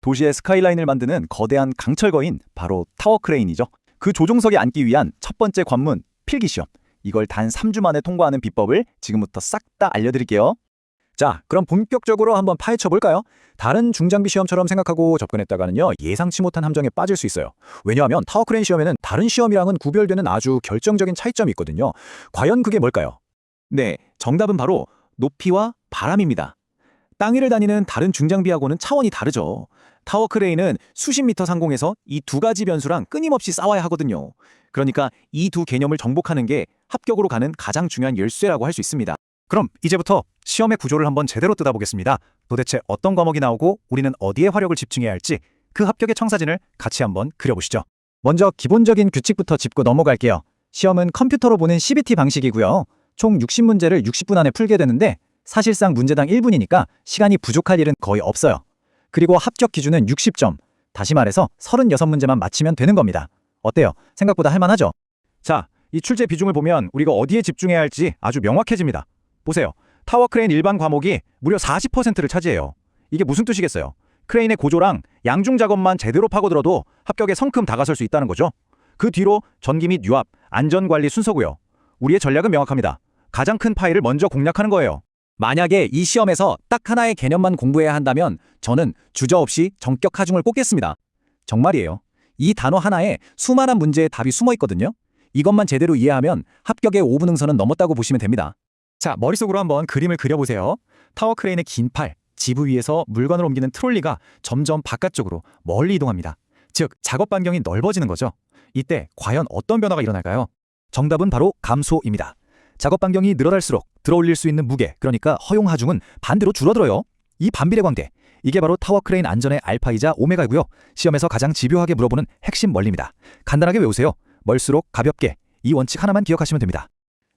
도시의 스카이라인을 만드는 거대한 강철거인 바로 타워 크레인이죠. 그 조종석에 앉기 위한 첫 번째 관문, 필기시험. 이걸 단 3주 만에 통과하는 비법을 지금부터 싹 다 알려드릴게요. 자, 그럼 본격적으로 한번 파헤쳐 볼까요? 다른 중장비 시험처럼 생각하고 접근했다가는요, 예상치 못한 함정에 빠질 수 있어요. 왜냐하면 타워 크레인 시험에는 다른 시험이랑은 구별되는 아주 결정적인 차이점이 있거든요. 과연 그게 뭘까요? 네, 정답은 바로 높이와 바람입니다. 땅 위를 다니는 다른 중장비하고는 차원이 다르죠. 타워 크레인은 수십 미터 상공에서 이 두 가지 변수랑 끊임없이 싸워야 하거든요. 그러니까 이 두 개념을 정복하는 게 합격으로 가는 가장 중요한 열쇠라고 할 수 있습니다. 그럼 이제부터 시험의 구조를 한번 제대로 뜯어보겠습니다. 도대체 어떤 과목이 나오고 우리는 어디에 화력을 집중해야 할지 그 합격의 청사진을 같이 한번 그려보시죠. 먼저 기본적인 규칙부터 짚고 넘어갈게요. 시험은 컴퓨터로 보는 CBT 방식이고요. 총 60문제를 60분 안에 풀게 되는데 사실상 문제당 1분이니까 시간이 부족할 일은 거의 없어요. 그리고 합격 기준은 60점. 다시 말해서 36문제만 맞히면 되는 겁니다. 어때요? 생각보다 할만하죠? 자, 이 출제 비중을 보면 우리가 어디에 집중해야 할지 아주 명확해집니다. 보세요. 타워 크레인 일반 과목이 무려 40%를 차지해요. 이게 무슨 뜻이겠어요? 크레인의 고조랑 양중 작업만 제대로 파고들어도 합격에 성큼 다가설 수 있다는 거죠. 그 뒤로 전기 및 유압, 안전관리 순서고요. 우리의 전략은 명확합니다. 가장 큰 파일을 먼저 공략하는 거예요. 만약에 이 시험에서 딱 하나의 개념만 공부해야 한다면 저는 주저없이 전격 하중을 꼽겠습니다. 정말이에요. 이 단어 하나에 수많은 문제의 답이 숨어 있거든요. 이것만 제대로 이해하면 합격의 5분 응선은 넘었다고 보시면 됩니다. 자, 머릿속으로 한번 그림을 그려보세요. 타워 크레인의 긴 팔, 지부 위에서 물건을 옮기는 트롤리가 점점 바깥쪽으로 멀리 이동합니다. 즉, 작업 반경이 넓어지는 거죠. 이때 과연 어떤 변화가 일어날까요? 정답은 바로 감소입니다. 작업 반경이 늘어날수록 들어올릴 수 있는 무게, 그러니까 허용 하중은 반대로 줄어들어요. 이 반비례 관계, 이게 바로 타워 크레인 안전의 알파이자 오메가이고요. 시험에서 가장 집요하게 물어보는 핵심 원리입니다. 간단하게 외우세요. 멀수록 가볍게. 이 원칙 하나만 기억하시면 됩니다.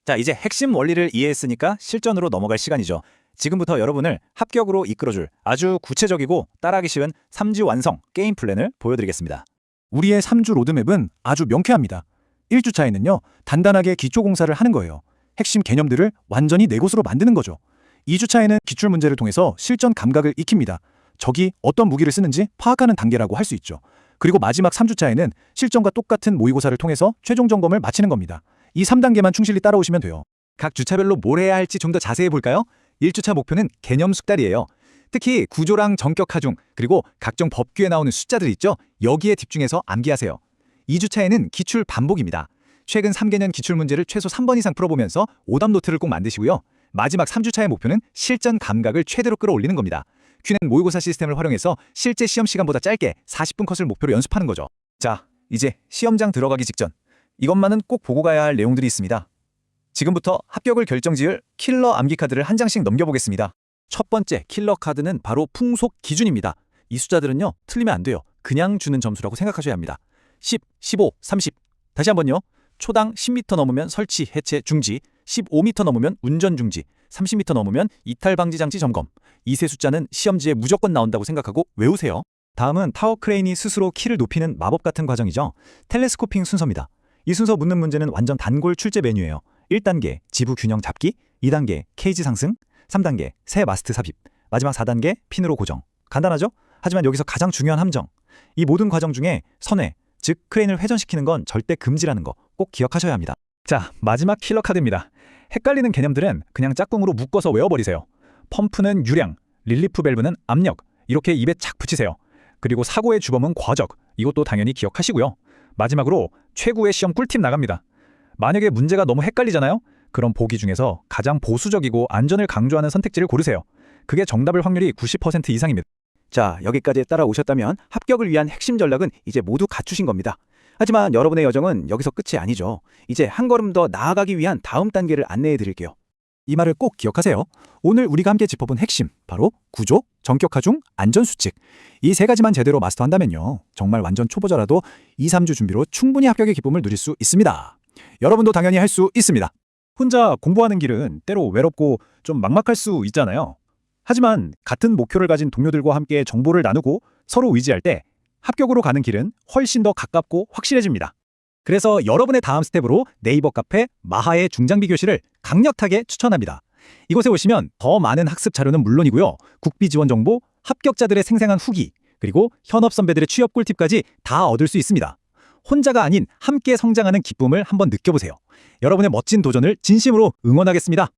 자, 이제 핵심 원리를 이해했으니까 실전으로 넘어갈 시간이죠. 지금부터 여러분을 합격으로 이끌어줄 아주 구체적이고 따라하기 쉬운 3주 완성 게임 플랜을 보여드리겠습니다. 우리의 3주 로드맵은 아주 명쾌합니다. 1주차에는요, 단단하게 기초 공사를 하는 거예요. 핵심 개념들을 완전히 내 것으로 만드는 거죠. 2주차에는 기출 문제를 통해서 실전 감각을 익힙니다. 적이 어떤 무기를 쓰는지 파악하는 단계라고 할 수 있죠. 그리고 마지막 3주차에는 실전과 똑같은 모의고사를 통해서 최종 점검을 마치는 겁니다. 이 3단계만 충실히 따라오시면 돼요. 각 주차별로 뭘 해야 할지 좀 더 자세히 볼까요? 1주차 목표는 개념 숙달이에요. 특히 구조랑 전격 하중, 그리고 각종 법규에 나오는 숫자들 있죠? 여기에 집중해서 암기하세요. 2주차에는 기출 반복입니다. 최근 3개년 기출 문제를 최소 3번 이상 풀어보면서 오답 노트를 꼭 만드시고요. 마지막 3주차의 목표는 실전 감각을 최대로 끌어올리는 겁니다. 큐는 모의고사 시스템을 활용해서 실제 시험 시간보다 짧게 40분 컷을 목표로 연습하는 거죠. 자, 이제 시험장 들어가기 직전. 이것만은 꼭 보고 가야 할 내용들이 있습니다. 지금부터 합격을 결정지을 킬러 암기 카드를 한 장씩 넘겨보겠습니다. 첫 번째 킬러 카드는 바로 풍속 기준입니다. 이 숫자들은요, 틀리면 안 돼요. 그냥 주는 점수라고 생각하셔야 합니다. 10, 15, 30. 다시 한번요. 초당 10m 넘으면 설치, 해체, 중지, 15m 넘으면 운전 중지, 30m 넘으면 이탈 방지 장치 점검. 이 세 숫자는 시험지에 무조건 나온다고 생각하고 외우세요. 다음은 타워 크레인이 스스로 키를 높이는 마법 같은 과정이죠. 텔레스코핑 순서입니다. 이 순서 묻는 문제는 완전 단골 출제 메뉴예요. 1단계 지부 균형 잡기, 2단계 케이지 상승, 3단계 새 마스트 삽입, 마지막 4단계 핀으로 고정. 간단하죠? 하지만 여기서 가장 중요한 함정. 이 모든 과정 중에 선회, 즉 크레인을 회전시키는 건 절대 금지라는 거 꼭 기억하셔야 합니다. 자, 마지막 킬러 카드입니다. 헷갈리는 개념들은 그냥 짝꿍으로 묶어서 외워버리세요. 펌프는 유량, 릴리프 밸브는 압력, 이렇게 입에 착 붙이세요. 그리고 사고의 주범은 과적, 이것도 당연히 기억하시고요. 마지막으로 최고의 시험 꿀팁 나갑니다. 만약에 문제가 너무 헷갈리잖아요? 그럼 보기 중에서 가장 보수적이고 안전을 강조하는 선택지를 고르세요. 그게 정답일 확률이 90% 이상입니다. 자, 여기까지 따라오셨다면 합격을 위한 핵심 전략은 이제 모두 갖추신 겁니다. 하지만 여러분의 여정은 여기서 끝이 아니죠. 이제 한 걸음 더 나아가기 위한 다음 단계를 안내해 드릴게요. 이 말을 꼭 기억하세요. 오늘 우리가 함께 짚어본 핵심, 바로 구조, 전격 하중, 안전 수칙. 이 세 가지만 제대로 마스터한다면요, 정말 완전 초보자라도 2, 3주 준비로 충분히 합격의 기쁨을 누릴 수 있습니다. 여러분도 당연히 할 수 있습니다. 혼자 공부하는 길은 때로 외롭고 좀 막막할 수 있잖아요. 하지만 같은 목표를 가진 동료들과 함께 정보를 나누고 서로 의지할 때 합격으로 가는 길은 훨씬 더 가깝고 확실해집니다. 그래서 여러분의 다음 스텝으로 네이버 카페 마하의 중장비 교실을 강력하게 추천합니다. 이곳에 오시면 더 많은 학습 자료는 물론이고요, 국비 지원 정보, 합격자들의 생생한 후기, 그리고 현업 선배들의 취업 꿀팁까지 다 얻을 수 있습니다. 혼자가 아닌 함께 성장하는 기쁨을 한번 느껴보세요. 여러분의 멋진 도전을 진심으로 응원하겠습니다.